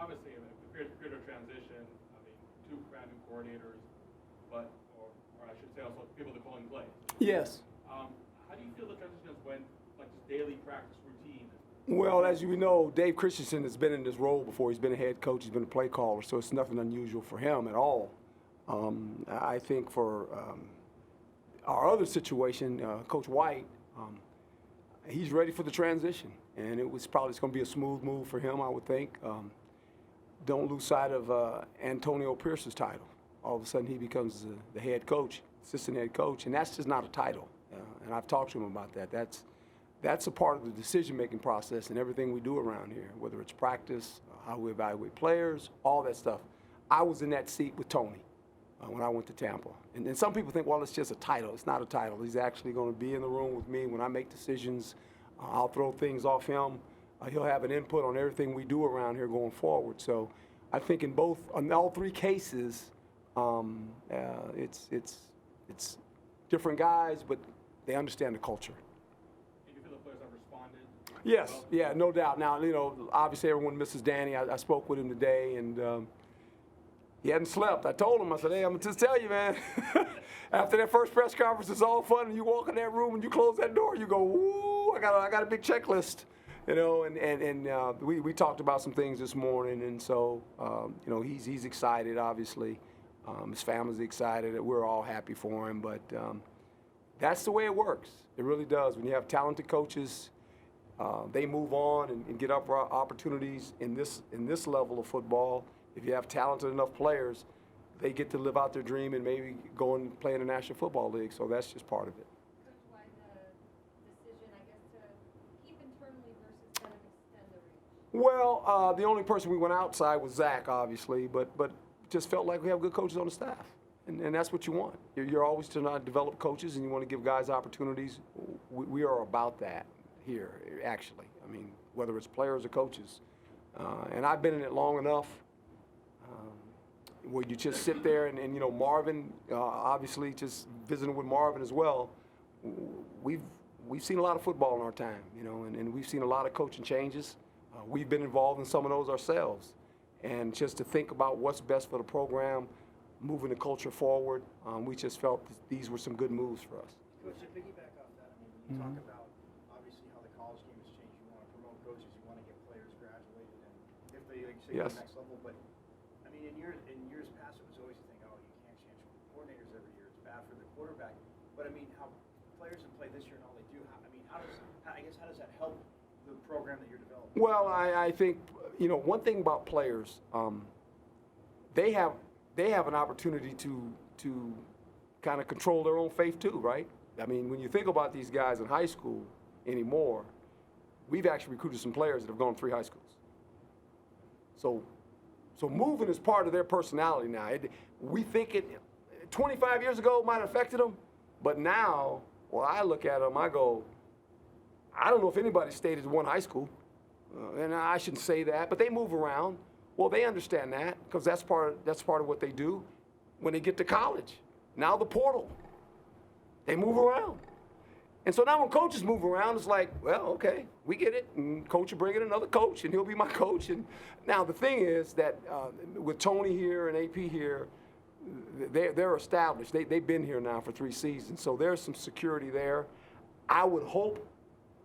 obviously, in a period of transition, I mean, two brand new coordinators, but, or I should say also people that call in plays. Yes. How do you feel the transition has went, like just daily practice routine? Well, as you know, Dave Christensen has been in this role before. He's been a head coach, he's been a play caller, so it's nothing unusual for him at all. I think for our other situation, Coach White, he's ready for the transition, and it's probably going to be a smooth move for him, I would think. Don't lose sight of Antonio Pierce's title. All of a sudden, he becomes the head coach, assistant head coach, and that's just not a title. And I've talked to him about that. That's a part of the decision-making process and everything we do around here, whether it's practice, how we evaluate players, all that stuff. I was in that seat with Tony when I went to Tampa. And some people think, well, it's just a title. It's not a title. He's actually going to be in the room with me when I make decisions. I'll throw things off him. He'll have an input on everything we do around here going forward. So I think in all three cases, it's different guys, but they understand the culture. And you feel the players have responded? Yes, well? Yeah, no doubt. Now, obviously everyone misses Danny. I spoke with him today, and he hadn't slept. I told him, I said, hey, I'm going to just tell you, man, after that first press conference, it's all fun, and you walk in that room and you close that door, you go, woo, I got a big checklist, and we talked about some things this morning, and so, he's excited, obviously. His family's excited. We're all happy for him, but that's the way it works. It really does. When you have talented coaches, they move on and get up opportunities in this level of football. If you have talented enough players, they get to live out their dream and maybe go and play in the National Football League. So that's just part of it. Coach, why the decision, I guess, to keep internally versus kind of extend the reach? Well, the only person we went outside was Zach, obviously, but just felt like we have good coaches on the staff. And that's what you want. You're always trying to develop coaches, and you want to give guys opportunities. We are about that here, actually. I mean, whether it's players or coaches. And I've been in it long enough where you just sit there and Marvin, obviously, just visiting with Marvin as well. We've seen a lot of football in our time, and we've seen a lot of coaching changes. We've been involved in some of those ourselves. And just to think about what's best for the program, moving the culture forward, we just felt these were some good moves for us. Coach, to piggyback off that, I mean, you talk about obviously how the college game has changed. You want to promote coaches, you want to get players graduated, and if they say Yes. to the next level. But I mean, in years past, it was always the thing, oh, you can't change coordinators every year. It's bad for the quarterback. But I mean, how players in play this year and all they do. How does that help the program that you're developing? Well, I think one thing about players, they have an opportunity to kind of control their own fate too, right? I mean, when you think about these guys in high school anymore, we've actually recruited some players that have gone to 3 high schools. So moving is part of their personality now. We think 25 years ago might have affected them, but now, when I look at them, I go, I don't know if anybody stayed at one high school, and I shouldn't say that, but they move around. Well, they understand that because that's part of what they do when they get to college. Now the portal, they move around. And so now when coaches move around, it's like, well, okay, we get it. And coach will bring in another coach, and he'll be my coach. And now the thing is that with Tony here and AP here, they're established. They've been here now for 3 seasons, so there's some security there. I would hope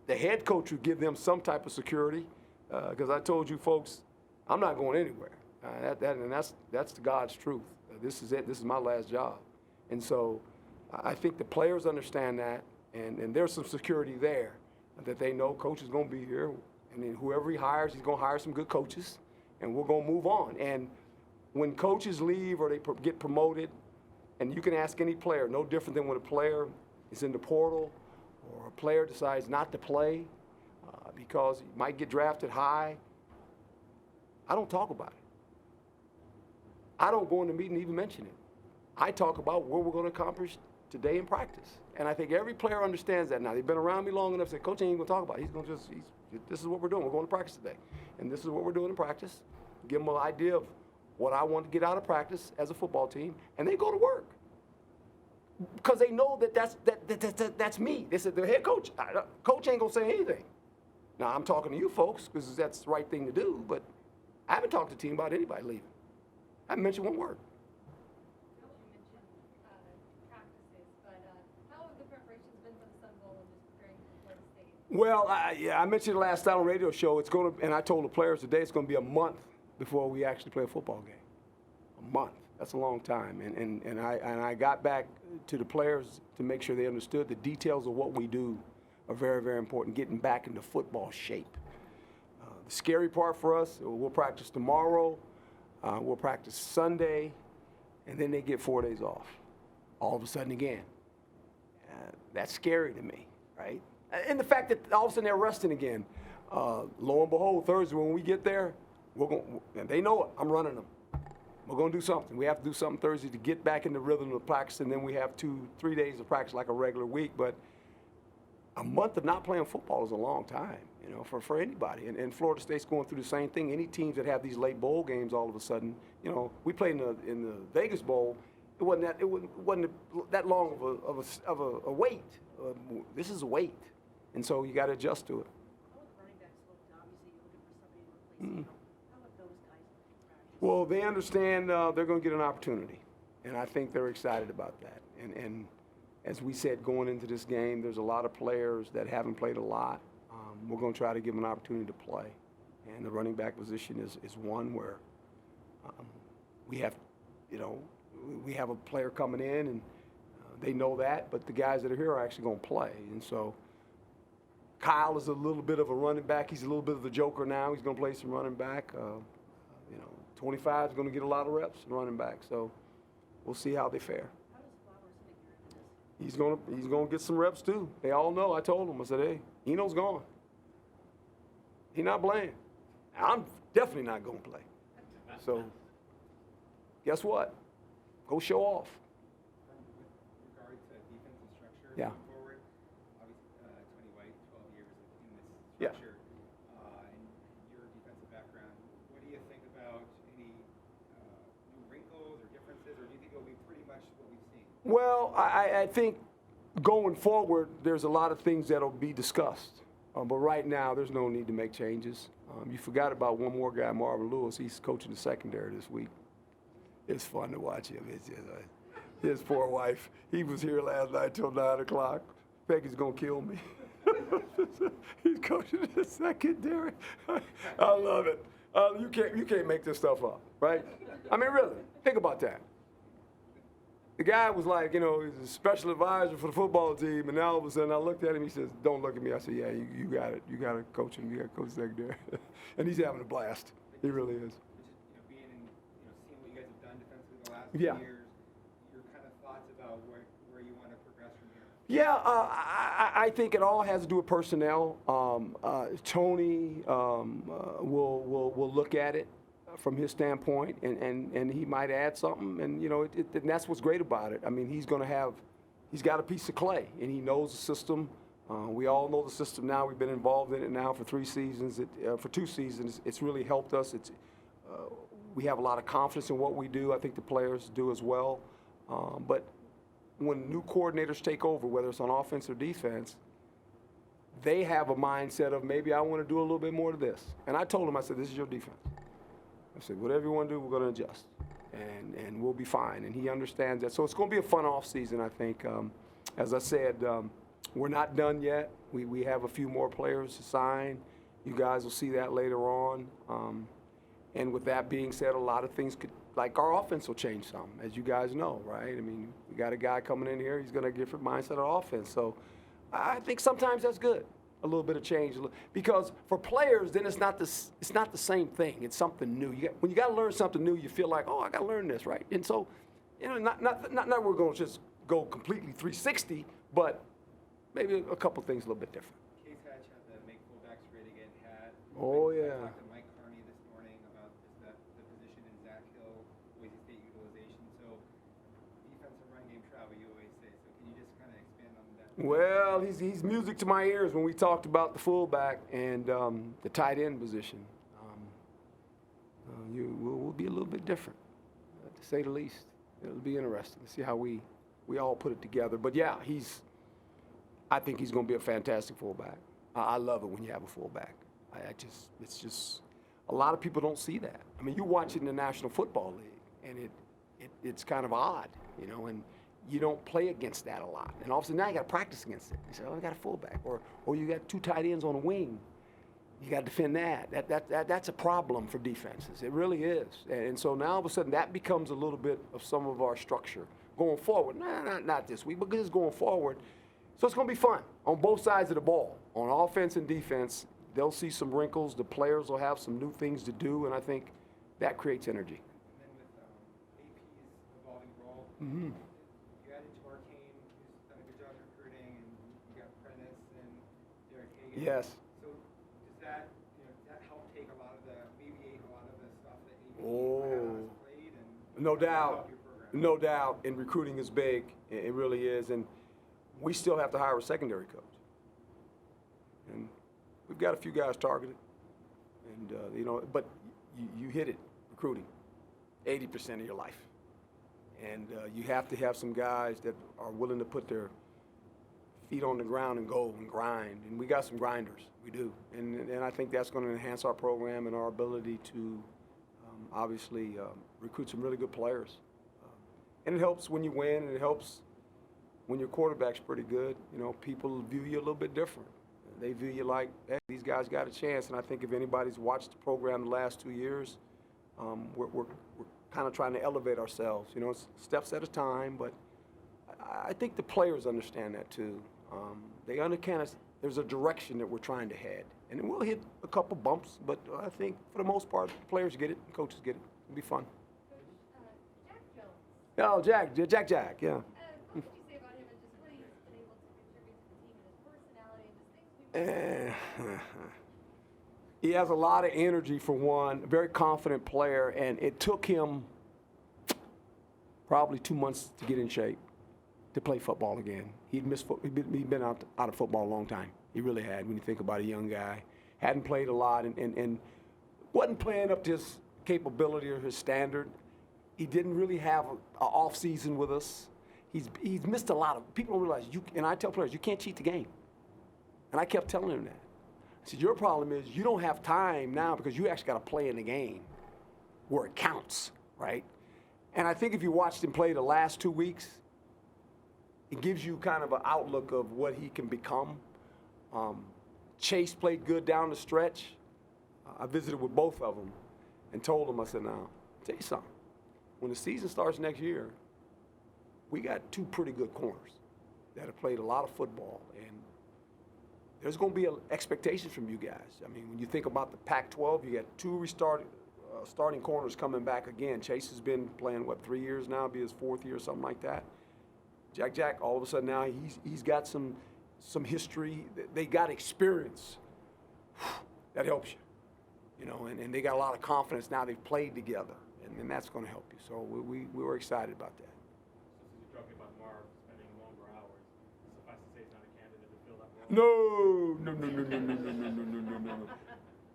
the head coach would give them some type of security, because I told you folks, I'm not going anywhere. And that's the God's truth. This is it. This is my last job. And so I think the players understand that, and there's some security there that they know coach is going to be here. And then whoever he hires, he's going to hire some good coaches, and we're going to move on. And when coaches leave or they get promoted, and you can ask any player, no different than when a player is in the portal or a player decides not to play because he might get drafted high, I don't talk about it. I don't go in the meeting and even mention it. I talk about what we're going to accomplish today in practice. And I think every player understands that now. They've been around me long enough to say, Coach ain't going to talk about it. This is what we're doing. We're going to practice today. And this is what we're doing in practice. Give them an idea of what I want to get out of practice as a football team, and they go to work. Because they know that's me. They said, the head coach, coach ain't going to say anything. Now, I'm talking to you folks because that's the right thing to do, but I haven't talked to the team about anybody leaving. I haven't mentioned one word. You mentioned practices, but how have the preparations been for the Sun Bowl and just preparing for Florida State? Well, I mentioned it last night on the radio show. And I told the players today it's going to be a month before we actually play a football game. A month. That's a long time. And I got back to the players to make sure they understood the details of what we do are very, very important, getting back into football shape. The scary part for us, we'll practice tomorrow, we'll practice Sunday, and then they get 4 days off. All of a sudden again. That's scary to me, right? And the fact that all of a sudden they're resting again. Lo and behold, Thursday when we get there, and they know it, I'm running them. We're going to do something. We have to do something Thursday to get back in the rhythm of practice, and then we have 2-3 days of practice like a regular week. But a month of not playing football is a long time, for anybody. And Florida State's going through the same thing. Any teams that have these late bowl games, all of a sudden, we played in the Vegas Bowl. It wasn't that long of a wait. This is a wait, and so you got to adjust to it. How are the running backs looked? Obviously, you're looking for somebody to replace them. How have those guys looked in practice? Well, they understand they're going to get an opportunity, and I think they're excited about that. And as we said, going into this game, there's a lot of players that haven't played a lot. We're going to try to give them an opportunity to play, and the running back position is one where we have, we have a player coming in, and they know that, but the guys that are here are actually going to play, and so Kyle is a little bit of a running back. He's a little bit of the joker now. He's going to play some running back. 25 is going to get a lot of reps running back. So we'll see how they fare. How does Flowers figure into this? He's going to get some reps too. They all know. I told him. I said, hey, Eno's gone. He's not playing. I'm definitely not going to play. So guess what? Go show off. With regard to defensive structure Yeah. moving forward, obviously Tony White, 12 years in this Yeah. structure, and your defensive background, what do you think about any new wrinkles or differences, or do you think it'll be pretty much what we've seen? Well, I think going forward, there's a lot of things that'll be discussed. But right now, there's no need to make changes. You forgot about one more guy, Marvin Lewis. He's coaching the secondary this week. It's fun to watch him. It's just, his poor wife. He was here last night till 9 o'clock. Peggy's gonna kill me. He's coaching the secondary. I love it. You can't make this stuff up, right? I mean, really, think about that. The guy was like, he's a special advisor for the football team, and now all of a sudden I looked at him, he says, don't look at me. I said, yeah, you got it. You got to coach him. You got to coach secondary. And he's having a blast. He really is. Being in, seeing what you guys have done defensively the last Yeah. few years, your kind of thoughts about where you want to progress from here? Yeah, I think it all has to do with personnel. Tony will look at it from his standpoint, and he might add something, and and that's what's great about it. I mean, he's got a piece of clay, and he knows the system. We all know the system now. We've been involved in it now for 3 seasons. For 2 seasons, it's really helped us. We have a lot of confidence in what we do. I think the players do as well. But when new coordinators take over, whether it's on offense or defense, they have a mindset of maybe I want to do a little bit more of this. And I told them, I said, this is your defense. I said, whatever you want to do, we're going to adjust, and we'll be fine. And he understands that. So it's going to be a fun off season, I think. As I said, we're not done yet. We have a few more players to sign. You guys will see that later on. And with that being said, a lot of things like our offense will change some, as you guys know, right? I mean, we got a guy coming in here. He's going to get a different mindset of offense. So I think sometimes that's good. A little bit of change, because for players, then it's not the same thing. It's something new. When you got to learn something new, you feel like, oh, I got to learn this, right? And so, not we're going to just go completely 360, but maybe a couple things a little bit different. Case Hatch had the make fullbacks ready to get had. Oh, I yeah. talked to Mike Carney this morning about the position in Zach Hill, Boise State utilization. So defensive run game travel, you always say. So can you just kind of expand on that? Well, he's music to my ears when we talked about the fullback and the tight end position. We'll be a little bit different, to say the least. It'll be interesting to see how we all put it together. But yeah, I think he's going to be a fantastic fullback. I love it when you have a fullback. It's just a lot of people don't see that. I mean, you watch it in the National Football League, and it's kind of odd, you know, and you don't play against that a lot. And all of a sudden now you got to practice against it. You say, oh, you got a fullback, or you got 2 tight ends on a wing. You got to defend that. That's a problem for defenses. It really is. And so now all of a sudden that becomes a little bit of some of our structure going forward. Not this week, but just going forward. So it's going to be fun on both sides of the ball. On offense and defense, they'll see some wrinkles. The players will have some new things to do, and I think that creates energy. And then with AP's evolving role, Mm-hmm. you added Arcane, who's done a good job recruiting, and you got Prentice and Derek Hagan. Yes. So does that, does that help take a lot of alleviate a lot of the stuff that AP Oh. has played? And No help doubt. your program? No doubt. And recruiting is big. It really is. And we still have to hire a secondary coach. And we've got a few guys targeted. And, but you hit it, recruiting, 80% of your life. And you have to have some guys that are willing to put their feet on the ground and go and grind. And we got some grinders. We do. And I think that's going to enhance our program and our ability to obviously recruit some really good players. And it helps when you win, and it helps when your quarterback's pretty good. People view you a little bit different. They view you like, hey, these guys got a chance. And I think if anybody's watched the program the last 2 years, we're kind of trying to elevate ourselves. It's steps at a time, but I think the players understand that too. They understand there's a direction that we're trying to head. And then we'll hit a couple bumps, but I think for the most part, the players get it, the coaches get it. It'll be fun. Jack Jones. Oh, Jack, yeah. What would you say about him and just what he's been able to contribute to the team and his personality and just things we've He has a lot of energy for one, a very confident player, and it took him probably 2 months to get in shape to play football again. He'd been out of football a long time. He really had, when you think about a young guy. Hadn't played a lot and wasn't playing up to his capability or his standard. He didn't really have an off season with us. He's missed a lot of, people don't realize, and I tell players, you can't cheat the game. And I kept telling him that. I said, your problem is you don't have time now because you actually got to play in the game where it counts, right? And I think if you watched him play the last 2 weeks, it gives you kind of an outlook of what he can become. Chase played good down the stretch. I visited with both of them and told them, I said, now, tell you something. When the season starts next year, we got 2 pretty good corners that have played a lot of football, and there's going to be expectations from you guys. I mean, when you think about the Pac-12, you got 2 starting corners coming back again. Chase has been playing, 3 years now, be his 4th year, something like that. Jack, all of a sudden now he's got some history. They got experience. That helps you, and they got a lot of confidence now. They've played together, and that's going to help you. So we were excited about that. Since you're talking about Marv spending longer hours, suffice to say he's not a candidate to fill that role. No.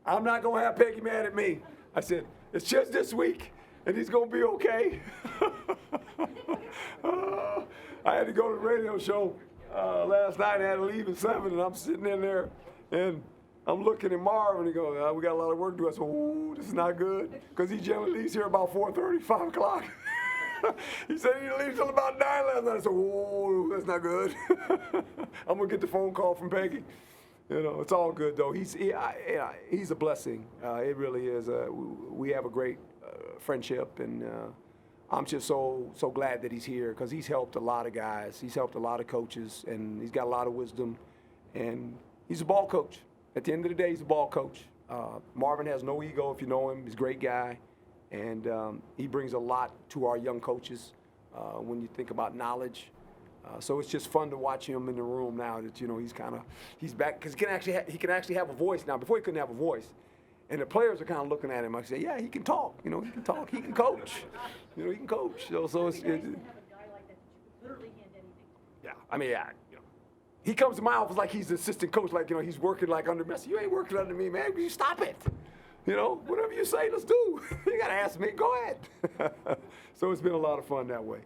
I'm not going to have Peggy mad at me. I said, it's just this week, and he's going to be okay. I had to go to the radio show last night. I had to leave at 7, and I'm sitting in there, and I'm looking at Marv, and he goes, we got a lot of work to do. I said, ooh, this is not good, because he generally leaves here about 4:30, 5 o'clock. He said he leaves till about 9 last night. I said, ooh, that's not good. I'm going to get the phone call from Peggy. It's all good, though. He's a blessing. It really is. We have a great friendship, and I'm just so glad that he's here because he's helped a lot of guys. He's helped a lot of coaches, and he's got a lot of wisdom. And he's a ball coach. At the end of the day, he's a ball coach. Marvin has no ego if you know him. He's a great guy, and he brings a lot to our young coaches when you think about knowledge. So it's just fun to watch him in the room now that he's back because he can actually have a voice now. Before he couldn't have a voice. And the players are kind of looking at him. I say, yeah, he can talk. He can talk. He can coach. He can coach. So it's Nice to have a guy like that that you could literally hand anything to. yeah. I mean, he comes to my office like he's the assistant coach, like he's working like under me. I say, you ain't working under me, man. You stop it. Whatever you say, let's do. You gotta ask me. Go ahead. So it's been a lot of fun that way.